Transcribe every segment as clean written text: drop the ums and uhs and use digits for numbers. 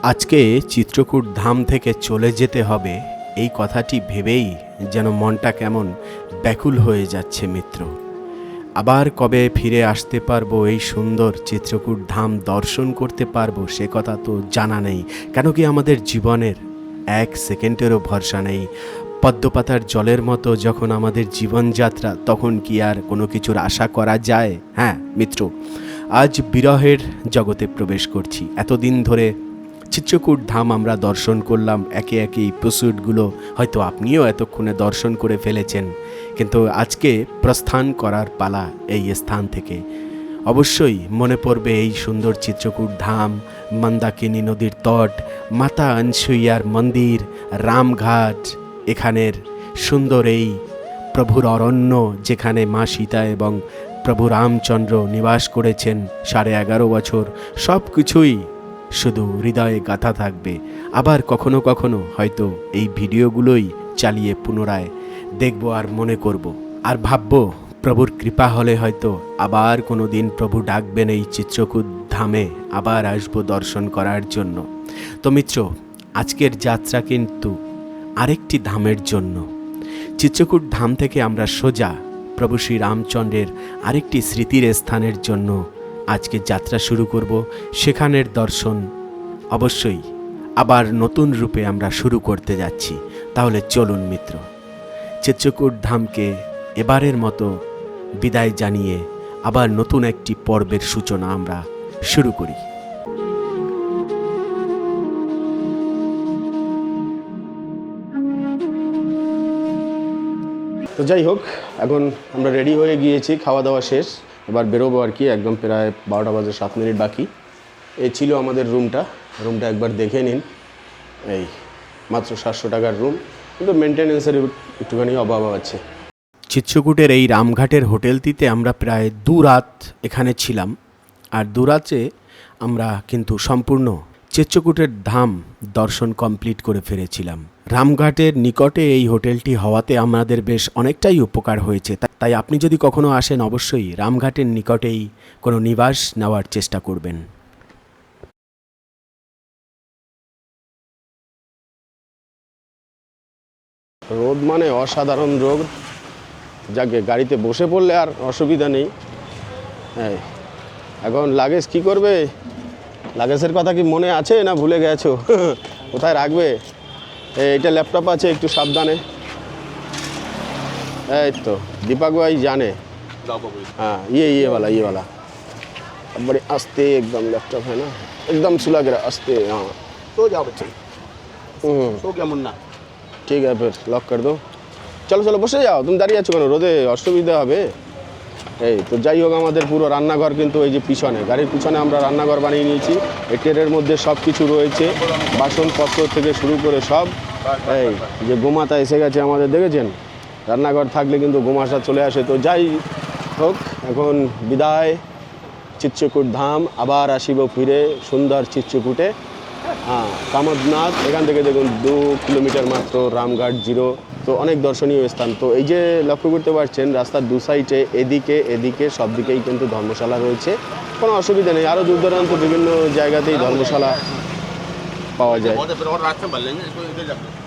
আজকে চিত্রকূট ধাম থেকে চলে যেতে হবে এই কথাটি ভেবেই যেন মনটা কেমন ব্যাকুল হয়ে যাচ্ছে মিত্র। আবার কবে ফিরে আসতে পারবো, এই সুন্দর চিত্রকূট ধাম দর্শন করতে পারবো সে কথা তো জানা নেই। কেন কি আমাদের জীবনের এক সেকেন্ডেরও ভরসা নেই। পদ্মপাতার জলের মতো যখন আমাদের জীবনযাত্রা, তখন কি আর কোনো কিছুর আশা করা যায়? হ্যাঁ মিত্র, আজ বিরহের জগতে প্রবেশ করছি। এতদিন ধরে চিত্রকূট ধাম আমরা দর্শন করলাম একে একে, এই প্রস্তুতগুলো হয়তো আপনিও এতক্ষণে দর্শন করে ফেলেছেন, কিন্তু আজকে প্রস্থান করার পালা এই স্থান থেকে। অবশ্যই মনে পড়বে এই সুন্দর চিত্রকূট ধাম, মন্দাকিনী নদীর তট, মাতা অনসুইয়ার মন্দির, রামঘাট, এখানের সুন্দর এই প্রভুর অরণ্য, যেখানে মা সীতা এবং প্রভু রামচন্দ্র নিবাস করেছেন 11.5 বছর। সব কিছুই শুধু হৃদয়ে গাঁথা থাকবে। আবার কখনো কখনো হয়তো এই ভিডিওগুলোই চালিয়ে পুনরায় দেখব আর মনে করব আর ভাবব, প্রভুর কৃপা হলে হয়তো আবার কোনো দিন প্রভু ডাকবেন এই চিত্রকূট ধামে, আবার আসবো দর্শন করার জন্য। তো মিত্র, আজকের যাত্রা কিন্তু আরেকটি ধামের জন্য। চিত্রকূট ধাম থেকে আমরা সোজা প্রভু শ্রী রামচন্দ্রের আরেকটি স্মৃতির স্থানের জন্য আজকে যাত্রা শুরু করব। সেখানের দর্শন অবশ্যই আবার নতুন রূপে আমরা শুরু করতে যাচ্ছি। তাহলে চলুন মিত্র, চিত্রকূট ধামকে এবারের মতো বিদায় জানিয়ে আবার নতুন একটি পর্বের সূচনা আমরা শুরু করি। তো যাই হোক, এখন আমরা রেডি হয়ে গিয়েছি, খাওয়া দাওয়া শেষ, এবার বেরোবো আর কি। একদম প্রায় 12টা বাজে 7 মিনিট বাকি। এই ছিল আমাদের রুমটা একবার দেখে নিন। এই মাত্র 700 টাকার রুম, কিন্তু মেনটেন্যান্সের একটুখানি অভাব আছে। চিত্রকূটের এই রামঘাটের হোটেলটিতে আমরা প্রায় 2 রাত এখানে ছিলাম, আর 2 রাতে আমরা কিন্তু সম্পূর্ণ চিত্রকূটের ধাম দর্শন কমপ্লিট করে ফিরেছিলাম। রামঘাটের নিকটে এই হোটেলটি হওয়াতে আমাদের বেশ অনেকটাই উপকার হয়েছে। তাই আপনি যদি কখনো আসেন, অবশ্যই রামঘাটের নিকটেই কোনো নিবাস নেওয়ার চেষ্টা করবেন। রোদ মানে অসাধারণ রোদ, যাকে গাড়িতে বসে পড়লে আর অসুবিধা নেই। হ্যাঁ, এখন লাগেজ কি করবে? লাগেজের কথা কি মনে আছে না ভুলে গেছো? কোথায় রাখবে? এইটা ল্যাপটপ আছে, একটু সাবধানে। এই তো दीपक भाई जाने। हाँ ये वाला बड़े आस्ते एकदम लैपटॉप है ना, एकदम सुलग रहा आस्ते। हाँ सो जाओ बच्चे, सो क्या मुन्ना। ठीक है, फिर लॉक कर दो। চলো বসে যাও, তুমি দাঁড়িয়ে আছো কেন? রোদে অসুবিধা হবে। এই তো যাই হোক, আমাদের পুরো রান্নাঘর কিন্তু এই যে পিছনে, গাড়ির পিছনে আমরা রান্নাঘর বানিয়ে নিয়েছি। এই ট্রেনের মধ্যে সব কিছু রয়েছে, বাসনপত্র থেকে শুরু করে সব। এই যে গোমাতা এসে গেছে আমাদের, দেখেছেন? রান্নাঘর থাকলে কিন্তু গোমাতা চলে আসে। তো যাই হোক, এখন বিদায় চিত্রকূট ধাম। আবার আসিব ফিরে সুন্দর চিত্রকূটে। হ্যাঁ, কামদনাথ, এখান থেকে দেখুন 2 কিলোমিটার মাত্র, রামঘাট 0। তো অনেক দর্শনীয় স্থান। তো এই যে লক্ষ্য করতে পারছেন, রাস্তার 2 সাইডে এদিকে সব দিকেই কিন্তু ধর্মশালা রয়েছে, কোনো অসুবিধা নেই। আরও দূর দূরান্ত বিভিন্ন জায়গাতেই ধর্মশালা পাওয়া যায়।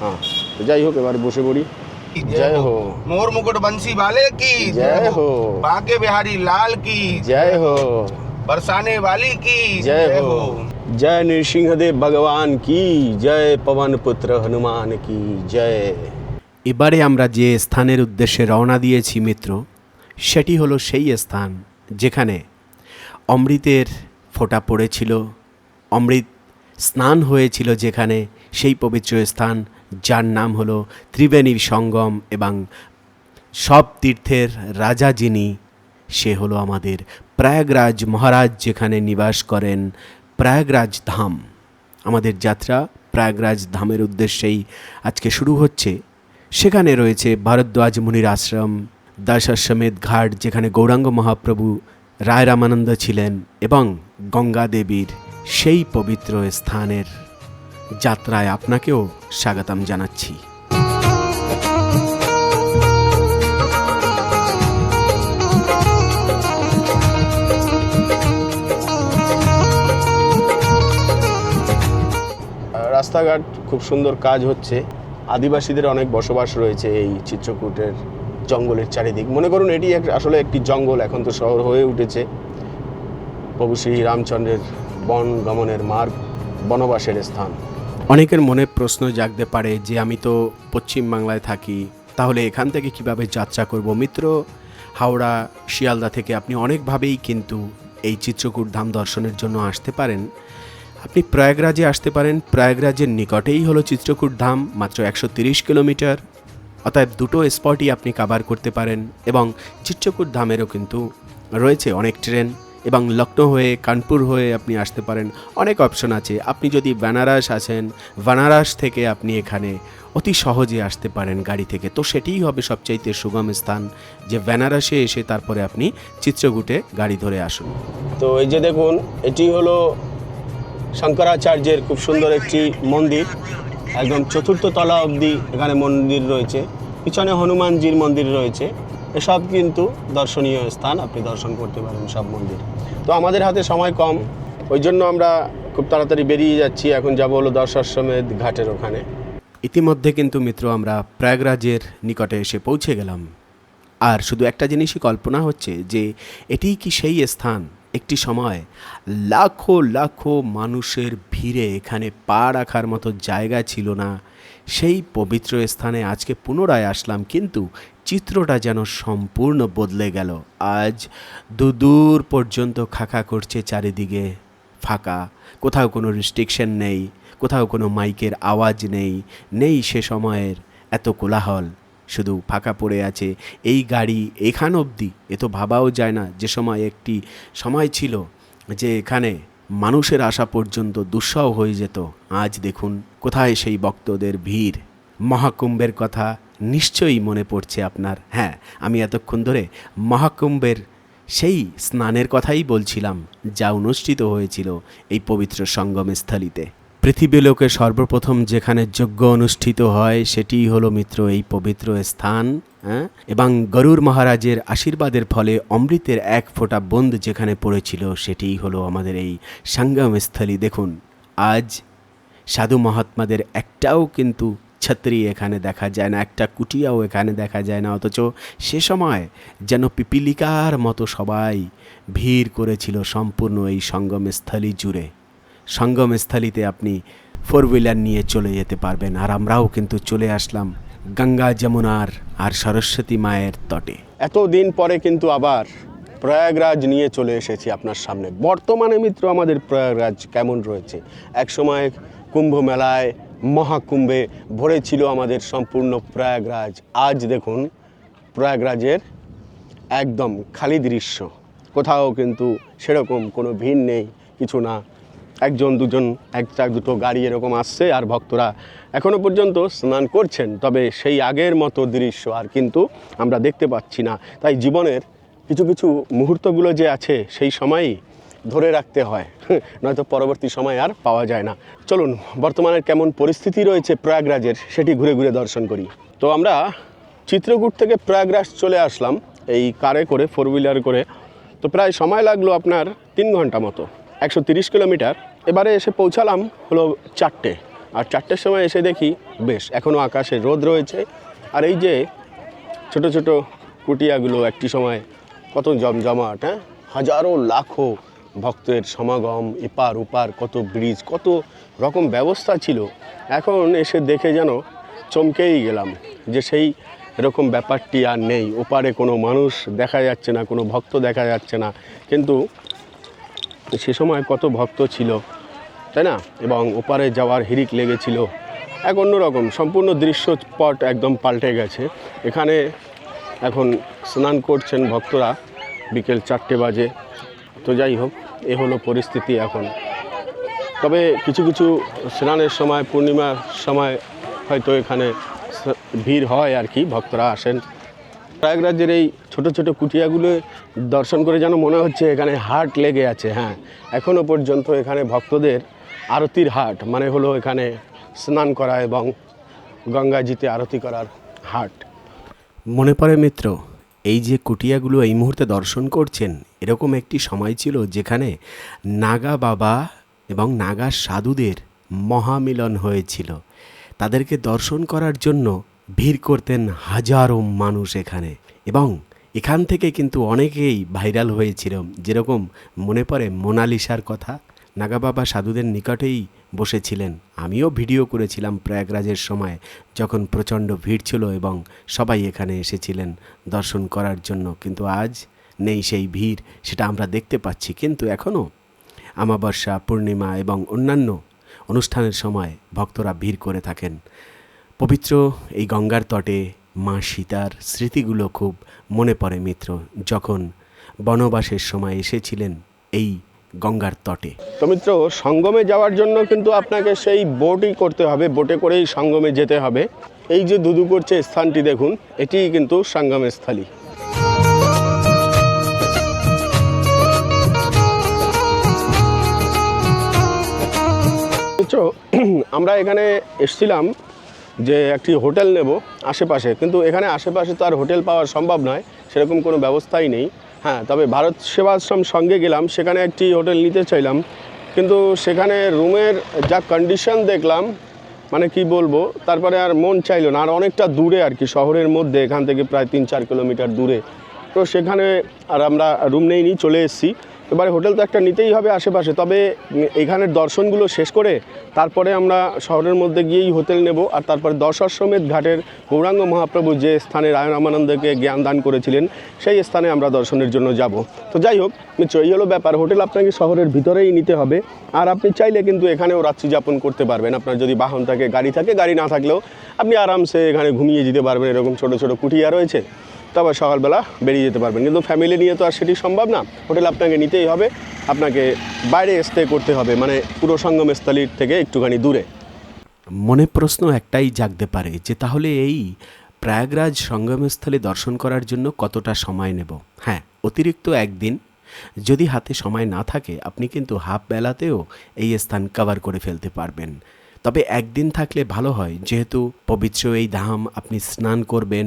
হ্যাঁ, তো যাই হোক, এবার বসে পড়ি। जय हो मोर मुकुट बंसी वाले की जय हो, बाके बिहारी लाल की जय हो, बरसाने वाली की जय हो, जय नृसिंहदेव भगवान की जय, पवन पुत्र हनुमान की जय। এবারে আমরা যে স্থানের উদ্দেশ্যে রওনা দিয়েছি মিত্র, সেটি হলো সেই স্থান যেখানে অমৃতের ফোঁটা পড়েছিল, অমৃত স্নান হয়েছিল, যেখানে সেই পবিত্র স্থান যার নাম হলো ত্রিবেণীর সঙ্গম, এবং সব তীর্থের রাজা যিনি, সে হলো আমাদের প্রয়াগরাজ মহারাজ, যেখানে নিবাস করেন। প্রয়াগরাজ ধাম, আমাদের যাত্রা প্রয়াগরাজ ধামের উদ্দেশ্যেই আজকে শুরু হচ্ছে। সেখানে রয়েছে ভরদ্বাজ মুনির আশ্রম, দশাশ্বমেধ ঘাট, যেখানে গৌরাঙ্গ মহাপ্রভু রায় রামানন্দ ছিলেন, এবং গঙ্গা দেবীর সেই পবিত্র স্থানের যাত্রায় আপনাকেও স্বাগতম জানাচ্ছি। রাস্তাঘাট খুব সুন্দর কাজ হচ্ছে। আদিবাসীদের অনেক বসবাস রয়েছে এই চিত্রকূটের জঙ্গলের চারিদিক। মনে করুন এটি আসলে একটি জঙ্গল, এখন তো শহর হয়ে উঠেছে। প্রভু শ্রী রামচন্দ্রের বন গমনের মার্গ, বনবাসের স্থান। অনেকের মনে প্রশ্ন জাগতে পারে যে আমি তো পশ্চিম বাংলায় থাকি, তাহলে এখান থেকে কিভাবে যাত্রা করব? মিত্র, হাওড়া শিয়ালদা থেকে আপনি অনেকভাবেই কিন্তু এই চিত্রকূট ধাম দর্শনের জন্য আসতে পারেন। আপনি প্রয়াগরাজে আসতে পারেন। প্রয়াগরাজের নিকটেই হলো চিত্রকূট ধাম, মাত্র 130 কিলোমিটার। অতএব দুটো স্পটই আপনি কাভার করতে পারেন। এবং চিত্রকূট ধামেরও কিন্তু রয়েছে অনেক ট্রেন, এবং লখনৌ হয়ে কানপুর হয়ে আপনি আসতে পারেন। অনেক অপশন আছে। আপনি যদি বেনারস আসেন, বেনারস থেকে আপনি এখানে অতি সহজে আসতে পারেন গাড়ি থেকে, তো সেটিই হবে সবচাইতে সুগম স্থান, যে বেনারসে এসে তারপরে আপনি চিত্রকূটে গাড়ি ধরে আসুন। তো এই যে দেখুন, এটি হলো শঙ্করাচার্যের খুব সুন্দর একটি মন্দির। একদম চতুর্থ তলা অবধি এখানে মন্দির রয়েছে। পিছনে হনুমানজির মন্দির রয়েছে। এসব কিন্তু দর্শনীয় স্থান, আপনি দর্শন করতে পারেন সব মন্দির। তো আমাদের হাতে সময় কম, ওই জন্য আমরা খুব তাড়াতাড়ি বেরিয়ে যাচ্ছি। এখন যাব হলো দশাশ্বমেধ ঘাটের ওখানে। ইতিমধ্যে কিন্তু মিত্র আমরা প্রয়াগরাজের নিকটে এসে পৌঁছে গেলাম। আর শুধু একটা জিনিসই কল্পনা হচ্ছে যে এটিই কি সেই স্থান, একটি সময় লাখো লাখো মানুষের ভিড়ে এখানে পা রাখার মতো জায়গা ছিল না। সেই পবিত্র স্থানে আজকে পুনরায় আসলাম, কিন্তু চিত্রটা যেন সম্পূর্ণ বদলে গেল। আজ দূর পর্যন্ত খাকা করছে চারিদিকে, ফাঁকা, কোথাও কোনো রেস্ট্রিকশন নেই, কোথাও কোনো মাইকের আওয়াজ নেই সে সময়ের এত কোলাহল, শুধু ফাঁকা পড়ে আছে এই গাড়ি এখান অবধি। এ তো ভাবাও যায় না যে সময় একটি সময় ছিল যে এখানে মানুষের আসা পর্যন্ত দুঃসহ হয়ে যেত। আজ দেখুন কোথায় সেই ভক্তদের ভিড়। মহাকুম্ভের কথা নিশ্চয়ই মনে পড়ছে আপনার। হ্যাঁ, আমি এতক্ষণ ধরে মহাকুম্ভের সেই স্নানের কথাই বলছিলাম, যা অনুষ্ঠিত হয়েছিল এই পবিত্র সঙ্গমস্থলিতে। পৃথিবীলোকে সর্বপ্রথম যেখানে যজ্ঞ অনুষ্ঠিত হয় সেটিই হলো মিত্র এই পবিত্র স্থান। এবং গরুর মহারাজের আশীর্বাদের ফলে অমৃতের এক ফোঁটা বুঁদ যেখানে পড়েছিল সেটিই হলো আমাদের এই সঙ্গমস্থলী। দেখুন, আজ সাধু মহাত্মাদের একটাও কিন্তু ছত্রি এখানে দেখা যায় না, একটা কুটিয়াও এখানে দেখা যায় না। অথচ সে সময় যেন পিপিলিকার মতো সবাই ভিড় করেছিল সম্পূর্ণ এই সঙ্গমস্থলী জুড়ে। সঙ্গমস্থলীতে আপনি 4 হুইলার নিয়ে চলে যেতে পারবেন। আর আমরাও কিন্তু চলে আসলাম গঙ্গা যমুনার আর সরস্বতী মায়ের তটে। এতদিন পরে কিন্তু আবার প্রয়াগরাজ নিয়ে চলে এসেছি আপনার সামনে। বর্তমানে মিত্র আমাদের প্রয়াগরাজ কেমন রয়েছে? একসময় কুম্ভ মেলায়, মহাকুম্ভে ভরে ছিল আমাদের সম্পূর্ণ প্রয়াগরাজ। আজ দেখুন প্রয়াগরাজের একদম খালি দৃশ্য, কোথাও কিন্তু সেরকম কোনো ভিড় নেই, কিছু না। একজন দুজন, একটা দুটো গাড়ি এরকম আসছে, আর ভক্তরা এখনও পর্যন্ত স্নান করছেন। তবে সেই আগের মতো দৃশ্য আর কিন্তু আমরা দেখতে পাচ্ছি না। তাই জীবনের কিছু কিছু মুহূর্তগুলো যে আছে সেই সময়ই ধরে রাখতে হয়, নয়তো পরবর্তী সময় আর পাওয়া যায় না। চলুন বর্তমানে কেমন পরিস্থিতি রয়েছে প্রয়াগরাজের সেটি ঘুরে ঘুরে দর্শন করি। তো আমরা চিত্রকূট থেকে প্রয়াগরাজ চলে আসলাম এই কারে করে, 4 হুইলার করে। তো প্রায় সময় লাগলো আপনার 3 ঘন্টা মতো, 130 কিলোমিটার। এবারে এসে পৌঁছালাম হলো 4টে, আর 4টের সময় এসে দেখি বেশ এখনও আকাশে রোদ রয়েছে। আর এই যে ছোট ছোট কুটিয়াগুলো একটি সময় কত জমজমাট, হাজারো লাখো ভক্তের সমাগম, এপার ওপার কত ব্রিজ, কত রকম ব্যবস্থা ছিল। এখন এসে দেখে যেন চমকেই গেলাম যে সেই এরকম ব্যাপারটি আর নেই। ওপারে কোনো মানুষ দেখা যাচ্ছে না, কোনো ভক্ত দেখা যাচ্ছে না, কিন্তু সে সময় কত ভক্ত ছিল, তাই না? এবং ওপারে যাওয়ার হিড়িক লেগেছিল। এক অন্যরকম সম্পূর্ণ দৃশ্যপট একদম পাল্টে গেছে। এখানে এখন স্নান করছেন ভক্তরা, বিকেল 4টে বাজে। তো যাই হোক, এ হলো পরিস্থিতি এখন। তবে কিছু কিছু স্নানের সময়, পূর্ণিমার সময় হয়তো এখানে ভিড় হয় আর কি, ভক্তরা আসেন। প্রয়াগরাজের এই ছোট ছোট কুটিয়াগুলো দর্শন করে যেন মনে হচ্ছে এখানে হাট লেগে আছে। হ্যাঁ, এখনও পর্যন্ত এখানে ভক্তদের আরতির হাট, মানে হলো এখানে স্নান করা এবং গঙ্গাজিতে আরতি করার হাট। মনে পড়ে মিত্র, এই যে কুটিয়াগুলো এই মুহূর্তে দর্শন করছেন, এরকম একটি সময় ছিল যেখানে নাগা বাবা এবং নাগা সাধুদের মহামিলন হয়েছিল। তাদেরকে দর্শন করার জন্য ভিড় করতেন হাজারো মানুষ এখানে, এবং এখান থেকে কিন্তু অনেকেই ভাইরাল হয়েছিল। যেরকম মনে পড়ে মোনালিসার কথা, নাগা বাবা সাধুদের নিকটেই বসেছিলেন। আমিও ভিডিও করেছিলাম প্রয়াগরাজের সময়, যখন প্রচণ্ড ভিড় ছিল এবং সবাই এখানে এসেছিলেন দর্শন করার জন্য। কিন্তু আজ নেই সেই ভিড়, সেটা আমরা দেখতে পাচ্ছি। কিন্তু এখনও আমাবস্যা, পূর্ণিমা এবং অন্যান্য অনুষ্ঠানের সময় ভক্তরা ভিড় করে থাকেন। পবিত্র এই গঙ্গার তটে মা সীতার স্মৃতিগুলো খুব মনে পড়ে মিত্র, যখন বনবাসের সময় এসেছিলেন এই গঙ্গার তটে। তো মিত্র, সঙ্গমে যাওয়ার জন্য কিন্তু আপনাকে সেই বোটই করতে হবে, বোটে করেই সঙ্গমে যেতে হবে। এই যে দুদু করছে স্থানটি দেখুন, এটিই কিন্তু সঙ্গমের স্থলী। মিত্র, আমরা এখানে এসেছিলাম যে একটি হোটেল নেব আশেপাশে, কিন্তু এখানে আশেপাশে তো আর হোটেল পাওয়া সম্ভব নয়, সেরকম কোনো ব্যবস্থাই নেই। হ্যাঁ, তবে ভারত সেবাশ্রম সঙ্গে গেলাম, সেখানে একটি হোটেল নিতে চাইলাম, কিন্তু সেখানে রুমের যা কন্ডিশন দেখলাম, মানে কি বলবো, তারপরে আর মন চাইলো না। আর অনেকটা দূরে আর কি, শহরের মধ্যে, এখান থেকে প্রায় 3-4 কিলোমিটার দূরে। তো সেখানে আর আমরা রুম নেইনি, চলে এসেছি। এবারে হোটেল তো একটা নিতেই হবে আশেপাশে, তবে এখানের দর্শনগুলো শেষ করে তারপরে আমরা শহরের মধ্যে গিয়েই হোটেল নেব। আর তারপরে 10 অশ্বমেধ ঘাটের গৌরাঙ্গ মহাপ্রভু যে স্থানে রায়রামানন্দকে জ্ঞান দান করেছিলেন, সেই স্থানে আমরা দর্শনের জন্য যাব। তো যাই হোক মিত্র, এই হলো ব্যাপার। হোটেল আপনাকে শহরের ভিতরেই নিতে হবে, আর আপনি চাইলে কিন্তু এখানেও রাত্রি যাপন করতে পারবেন। আপনার যদি বাহন থাকে, গাড়ি থাকে, গাড়ি না থাকলেও আপনি আরামসে এখানে ঘুমিয়ে যেতে পারবেন। এরকম ছোটো ছোটো কুটিয়া রয়েছে, তবে সকালবেলা বেরিয়ে যেতে পারবেন। কিন্তু ফ্যামিলি নিয়ে তো আর সেটি সম্ভব না, হোটেল আপনাকে নিতেই হবে। আপনাকে বাইরে স্টে করতে হবে, মানে পুরো সঙ্গমস্থলীর থেকে একটুখানি দূরে। মনে প্রশ্ন একটাই জাগতে পারে যে তাহলে এই প্রয়াগরাজ সঙ্গমস্থলে দর্শন করার জন্য কতটা সময় নেব? হ্যাঁ, অতিরিক্ত একদিন যদি হাতে সময় না থাকে, আপনি কিন্তু হাফ বেলাতেও এই স্থান কভার করে ফেলতে পারবেন। তবে একদিন থাকলে ভালো হয়, যেহেতু পবিত্র এই ধাম, আপনি স্নান করবেন,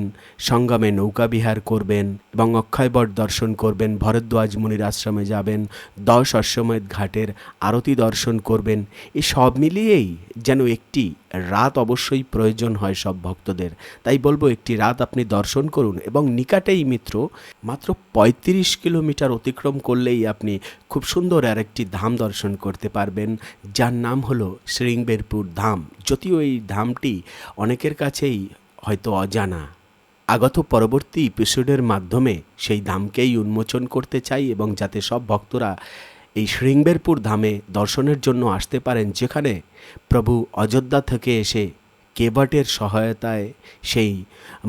সঙ্গমে নৌকা বিহার করবেন এবং অক্ষয়বট দর্শন করবেন, ভরদ্বাজ মুনির আশ্রমে যাবেন, 10 অশ্বমেধ ঘাটের আরতি দর্শন করবেন। এই সব মিলিয়েই যেন একটি রাত অবশ্যই প্রয়োজন হয় সব ভক্তদের। তাই বলবো, একটি রাত আপনি দর্শন করুন, এবং নিকটেই মিত্র মাত্র 35 কিলোমিটার অতিক্রম করলেই আপনি খুব সুন্দর আরেকটি ধাম দর্শন করতে পারবেন, যার নাম হলো শৃঙ্গবেরপুর ধাম। যদিও এই ধামটি অনেকের কাছেই হয়তো অজানা। আগত পরবর্তী এপিসোডের মাধ্যমে সেই ধামকেই উন্মোচন করতে চাই, এবং যাতে সব ভক্তরা এই শৃঙ্গবেরপুর ধামে দর্শনের জন্য আসতে পারেন, যেখানে প্রভু অযোধ্যা থেকে এসে কেবটের সহায়তায় সেই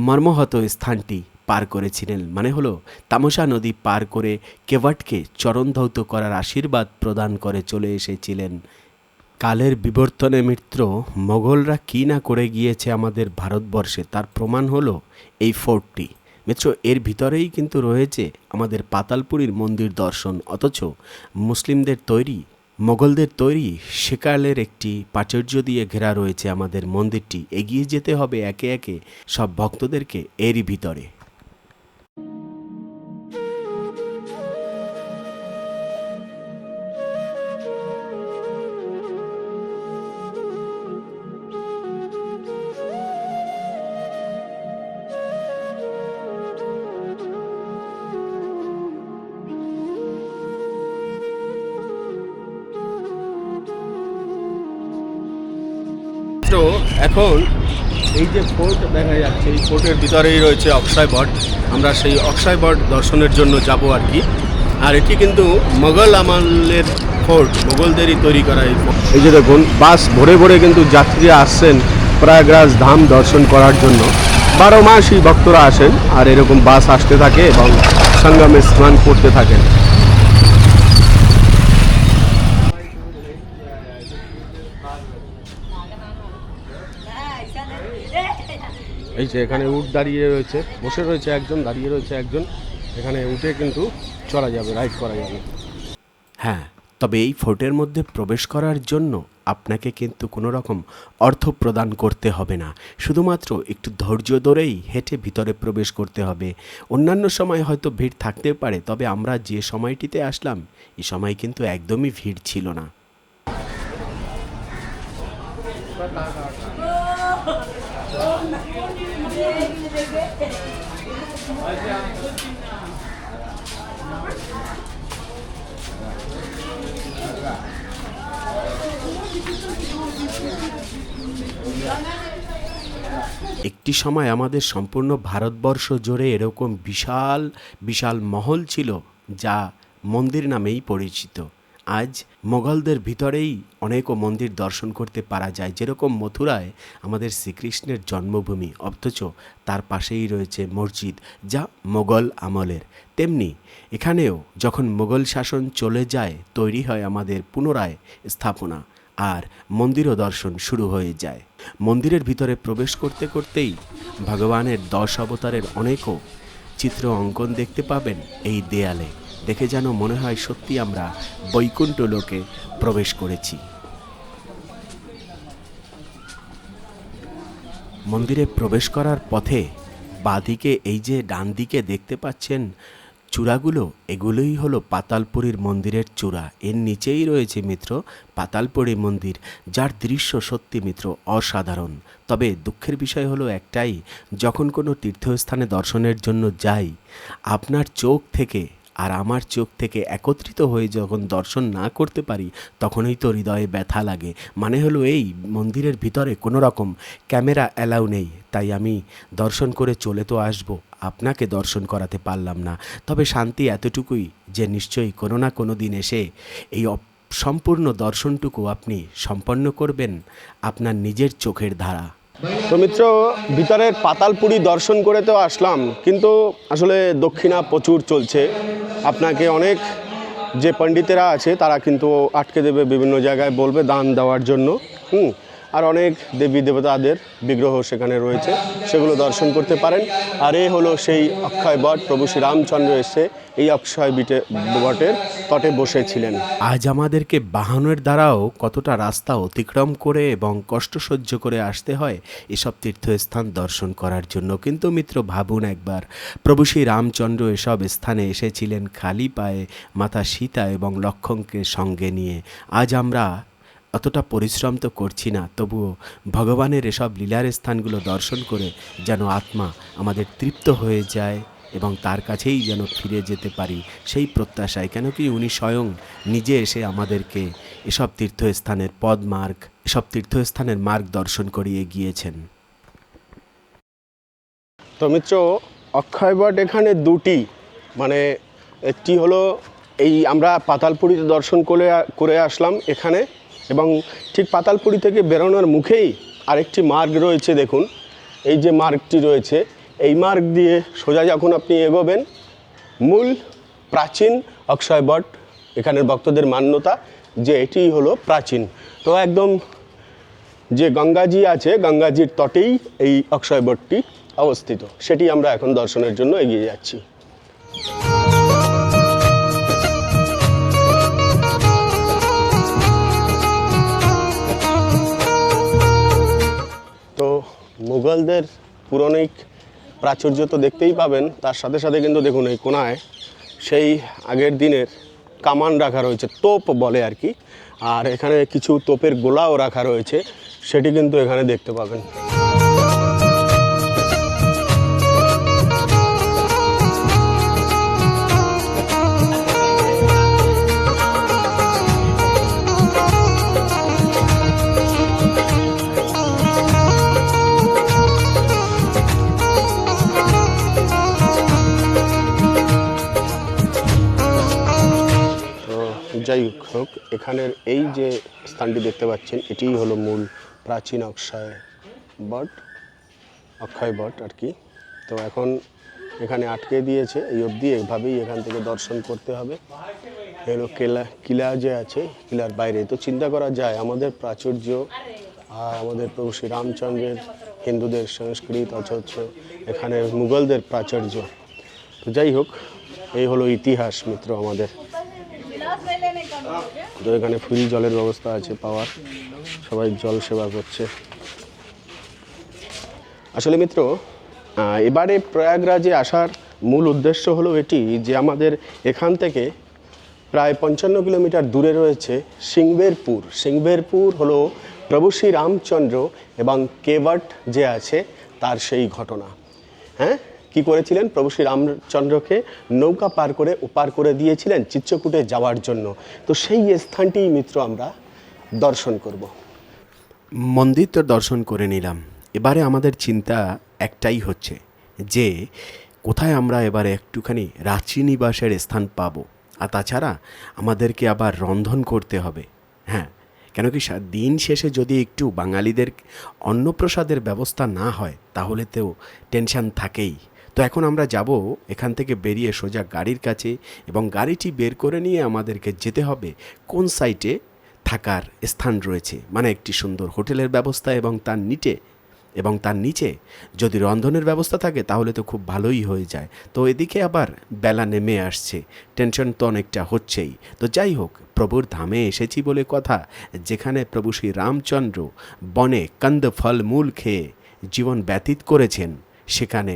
মর্মহত স্থানটি পার করেছিলেন। মানে হলো তামসা নদী পার করে কেবটকে চরণধৌত করার আশীর্বাদ প্রদান করে চলে এসেছিলেন। কালের বিবর্তনে মিত্র, মোগলরা কী না করে গিয়েছে আমাদের ভারতবর্ষে, তার প্রমাণ হলো এই ফোর্টটি। মিত্র, এর ভিতরেই কিন্তু রয়েছে আমাদের পাতালপুরীর মন্দির দর্শন, অথচ মুসলিমদের তৈরি, মোগলদের তৈরি সেকালের একটি প্রাচুর্য দিয়ে ঘেরা রয়েছে আমাদের মন্দিরটি। এগিয়ে যেতে হবে একে একে সব ভক্তদেরকে এরই ভিতরে। তো এখন এই যে ফোর্ট দেখা যাচ্ছে, এই ফোর্টের ভিতরেই রয়েছে অক্ষয়বট। আমরা সেই অক্ষয়বট দর্শনের জন্য যাব আর কি। আর এটি কিন্তু মোগল আমলের ফোর্ট, মোগলদেরই তৈরি করা এই ফোর্ট। এই যে দেখুন, বাস ভরে ভরে কিন্তু যাত্রীরা আসছেন প্রয়াগরাজ ধাম দর্শন করার জন্য। 12 মাসই ভক্তরা আসেন, আর এরকম বাস আসতে থাকে এবং সঙ্গমে স্নান করতে থাকেন। এই যে এখানে উট দাঁড়িয়ে রয়েছে, বসে রয়েছে একজন, দাঁড়িয়ে রয়েছে একজন। এখানে উঠে কিন্তু চলা যাবে, রাইড করা যাবে। হ্যাঁ, তবে এই ফোর্টের মধ্যে প্রবেশ করার জন্য আপনাকে কিন্তু কোনো রকম অর্থ প্রদান করতে হবে না, শুধুমাত্র একটু ধৈর্য ধরেই হেঁটে ভিতরে প্রবেশ করতে হবে। অন্যান্য সময় হয়তো ভিড় থাকতে পারে, তবে আমরা যে সময়টিতে আসলাম এই সময় কিন্তু একদমই ভিড় ছিল না। একটি সময় আমাদের সম্পূর্ণ ভারতবর্ষ জুড়ে এরকম বিশাল বিশাল মহল ছিল, যা মন্দির নামেই পরিচিত। আজ মোগলদের ভিতরেই অনেকও মন্দির দর্শন করতে পারা যায়, যেরকম মথুরায় আমাদের শ্রীকৃষ্ণের জন্মভূমি, অথচ তার পাশেই রয়েছে মসজিদ, যা মোগল আমলের। তেমনি এখানেও যখন মোগল শাসন চলে যায়, তৈরি হয় আমাদের পুনরায় স্থাপনা, আর মন্দিরও দর্শন শুরু হয়ে যায়। মন্দিরের ভিতরে প্রবেশ করতে করতেই ভগবানের 10 অবতারের অনেকও চিত্র অঙ্কন দেখতে পাবেন এই দেয়ালে। দেখে যেন মনে হয় সত্যি আমরা বৈকুণ্ঠ লোকে প্রবেশ করেছি। মন্দিরে প্রবেশ করার পথে বাঁদিকে এই যে ডান দিকে দেখতে পাচ্ছেন চূড়াগুলো, এগুলোই হলো পাতালপুরীর মন্দিরের চূড়া। এর নিচেই রয়েছে মিত্র পাতালপুরী মন্দির, যার দৃশ্য সত্যি মিত্র অসাধারণ। তবে দুঃখের বিষয় হলো একটাই, যখন কোনো তীর্থস্থানে দর্শনের জন্য যাই, আপনার চোখ থেকে আর আমার চোখ থেকে একত্রিত হয়ে যখন দর্শন না করতে পারি, তখনই তো হৃদয়ে ব্যথা লাগে। মানে হলো এই, মন্দিরের ভিতরে কোনো রকম ক্যামেরা অ্যালাউ নেই, তাই আমি দর্শন করে চলে তো আসবো, আপনাকে দর্শন করাতে পারলাম না। তবে শান্তি এতটুকুই যে নিশ্চয়ই কোনো না কোনো দিন এসে এই সম্পূর্ণ দর্শনটুকু আপনি সম্পন্ন করবেন আপনার নিজের চোখের ধারা। তো মিত্র, ভিতরের পাতালপুরি দর্শন করে তো আসলাম, কিন্তু আসলে দক্ষিণা প্রচুর চলছে। আপনাকে অনেক যে পণ্ডিতেরা আছে তারা কিন্তু আটকে দেবে, বিভিন্ন জায়গায় বলবে দান দেওয়ার জন্য। আর অনেক দেবী দেবতাদের বিগ্রহ সেখানে রয়েছে, সেগুলো দর্শন করতে পারেন। আর এ হলো সেই অক্ষয় বট, প্রভু শ্রী রামচন্দ্র এসে এই অক্ষয় বটের তটে বসেছিলেন। আজ আমাদেরকে বাহনের দ্বারাও কতটা রাস্তা অতিক্রম করে এবং কষ্ট সহ্য করে আসতে হয় এসব তীর্থস্থান দর্শন করার জন্য। কিন্তু মিত্র ভাবুন একবার, প্রভু শ্রী রামচন্দ্র এসব স্থানে এসেছিলেন খালি পায়ে, মাতা সীতা এবং লক্ষ্মণকে সঙ্গে নিয়ে। আজ আমরা অতটা পরিশ্রম তো করছি না, তবুও ভগবানের এসব লীলার স্থানগুলো দর্শন করে যেন আত্মা আমাদের তৃপ্ত হয়ে যায় এবং তার কাছেই যেন ফিরে যেতে পারি সেই প্রত্যাশায়। কেন কি উনি স্বয়ং নিজে এসে আমাদেরকে এসব তীর্থস্থানের পদমার্গ, এসব তীর্থস্থানের মার্গ দর্শন করিয়ে গিয়েছেন। তো মিত্র, অক্ষয় বট এখানে দুটি, মানে একটি হলো এই আমরা পাতালপুরীতে দর্শন করে আসলাম এখানে, এবং ঠিক পাতালপুরী থেকে বেরোনোর মুখেই আরেকটি মার্গ রয়েছে। দেখুন এই যে মার্গটি রয়েছে, এই মার্গ দিয়ে সোজা যখন আপনি এগোবেন, মূল প্রাচীন অক্ষয় বট, এখানের ভক্তদের মান্যতা যে এটি হলো প্রাচীন। তো একদম যে গঙ্গাজি আছে, গঙ্গাজির তটেই এই অক্ষয় বটটি অবস্থিত, সেটি আমরা এখন দর্শনের জন্য এগিয়ে যাচ্ছি। তো মুঘলদের পৌরাণিক প্রাচুর্য তো দেখতেই পাবেন, তার সাথে সাথে কিন্তু দেখুন এই কোণায় সেই আগের দিনের কামান রাখা রয়েছে, তোপ বলে আর কি, আর এখানে কিছু তোপের গোলাও রাখা রয়েছে, সেটি কিন্তু এখানে দেখতে পাবেন। যাই হোক, এখানের এই যে স্থানটি দেখতে পাচ্ছেন, এটিই হলো মূল প্রাচীন অক্ষয় বট আর কি। তো এখন এখানে আটকে দিয়েছে এই অবধি, এভাবেই এখান থেকে দর্শন করতে হবে। এগুলো কিলা যে আছে, কিলার বাইরে তো চিন্তা করা যায় আমাদের প্রাচুর্য আর আমাদের প্রভু শ্রী রামচন্দ্রের, হিন্দুদের সংস্কৃতি, অথচ এখানে মুঘলদের প্রাচুর্য। তো যাই হোক, এই হলো ইতিহাস মিত্র আমাদের। তো এখানে ফ্রি জলের ব্যবস্থা আছে পাওয়ার, সবাই জল সেবা করছে। আসলে মিত্র, এবারে প্রয়াগরাজে আসার মূল উদ্দেশ্য হলো এটি যে আমাদের এখান থেকে প্রায় 55 কিলোমিটার দূরে রয়েছে সিংবেরপুর। সিংবেরপুর হলো প্রভু শ্রী রামচন্দ্র এবং কেবট যে আছে তার সেই ঘটনা। হ্যাঁ, কি করেছিলেন? প্রভু শ্রী রামচন্দ্রকে নৌকা পার করে ওপার করে দিয়েছিলেন চিত্রকূটে যাওয়ার জন্য। তো সেই স্থানটি মিত্র আমরা দর্শন করব। মন্দির তো দর্শন করে নিলাম, এবারে আমাদের চিন্তা একটাই হচ্ছে যে কোথায় আমরা এবারে একটুখানি রাত্রি নিবাসের স্থান পাবো। আর তাছাড়া আমাদেরকে আবার রন্ধন করতে হবে। হ্যাঁ, কেন কি দিন শেষে যদি একটু বাঙালিদের অন্নপ্রসাদের ব্যবস্থা না হয় তাহলে তো টেনশন থাকেই। তো এখন আমরা যাব এখান থেকে বেরিয়ে সোজা গাড়ির কাছে, এবং গাড়িটি বের করে নিয়ে আমাদেরকে যেতে হবে কোন সাইটে থাকার স্থান রয়েছে, মানে একটি সুন্দর হোটেলের ব্যবস্থা এবং তার নিচে যদি রন্ধনের ব্যবস্থা থাকে তাহলে তো খুব ভালোই হয়ে যায়। তো এদিকে আবার বেলা নেমে আসছে, টেনশন তো অনেকটা হচ্ছেই। তো যাই হোক, প্রভুর ধামে এসেছি বলে কথা, যেখানে প্রভু শ্রী রামচন্দ্র বনে কন্দ ফল মূল খেয়ে জীবন ব্যতীত করেছেন, সেখানে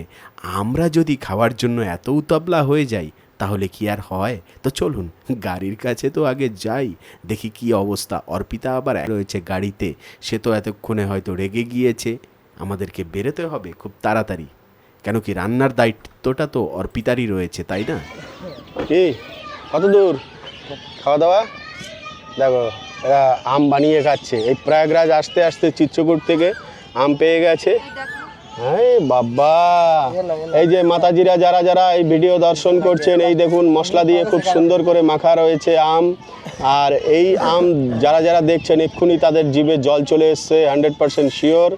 আমরা যদি খাওয়ার জন্য এত উতবলা হয়ে যাই তাহলে কি আর হয়? তো চলুন গাড়ির কাছে তো আগে যাই, দেখি কি অবস্থা। অর্পিতা আবার রয়েছে গাড়িতে, সে তো এতক্ষণে হয়তো রেগে গিয়েছে। আমাদেরকে বেরোতে হবে খুব তাড়াতাড়ি, কেন কি রান্নার দায়িত্বটা তো অর্পিতারই রয়েছে, তাই না? কি কত দূর খাওয়া দাওয়া? দেখো এরা আম বানিয়ে খাচ্ছে। এই প্রয়াগরাজ আসতে আসতে চিত্রকূট থেকে আম পেয়ে গেছে। হ্যাঁ বাবা, এই যে মাতাজিরা যারা যারা এই ভিডিও দর্শন করছেন, এই দেখুন মশলা দিয়ে খুব সুন্দর করে মাখা রয়েছে আম। আর এই আম যারা যারা দেখছেন এক্ষুনি তাদের জিভে জল চলে এসছে, 100% শিওর।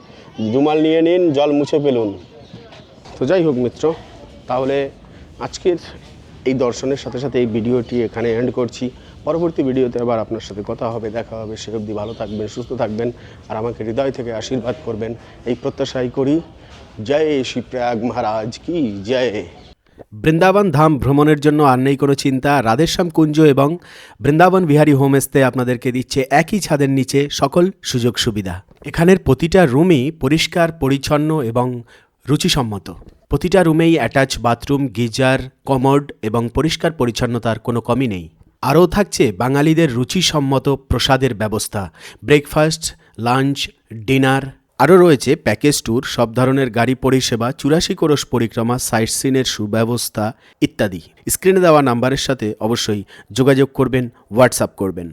রুমাল নিয়ে নিন, জল মুছে ফেলুন। তো যাই হোক মিত্র, তাহলে আজকের এই দর্শনের সাথে সাথে এই ভিডিওটি এখানে এন্ড করছি। পরবর্তী ভিডিওতে আবার আপনার সাথে কথা হবে, দেখা হবে। সে অবধি ভালো থাকবেন, সুস্থ থাকবেন, আর আমাকে হৃদয় থেকে আশীর্বাদ করবেন, এই প্রত্যাশাই করি। জয় শ্রী প্রয়াগ মহারাজ কি জয়। বৃন্দাবন ধাম ভ্রমণের জন্য আর নেই কোনো চিন্তা। রাধেশ্যাম কুঞ্জ এবং বৃন্দাবন বিহারী হোমস্টে আপনাদেরকে দিচ্ছে একই ছাদের নিচে সকল সুযোগ সুবিধা। এখানের প্রতিটা রুমই পরিষ্কার পরিচ্ছন্ন এবং রুচিসম্মত। প্রতিটা রুমেই অ্যাটাচ বাথরুম, গিজার, কমোড এবং পরিষ্কার পরিচ্ছন্নতার কোনো কমই নেই। আরও থাকছে বাঙালিদের রুচিসম্মত প্রসাদের ব্যবস্থা, ব্রেকফাস্ট, লাঞ্চ, ডিনার। আরও রয়েছে প্যাকেজ ট্যুর, সব ধরনের গাড়ি পরিষেবা, 84 কোরস পরিক্রমা, সাইট সিনের সুব্যবস্থা ইত্যাদি। স্ক্রিনে দেওয়া নাম্বারের সাথে অবশ্যই যোগাযোগ করবেন, হোয়াটসঅ্যাপ করবেন।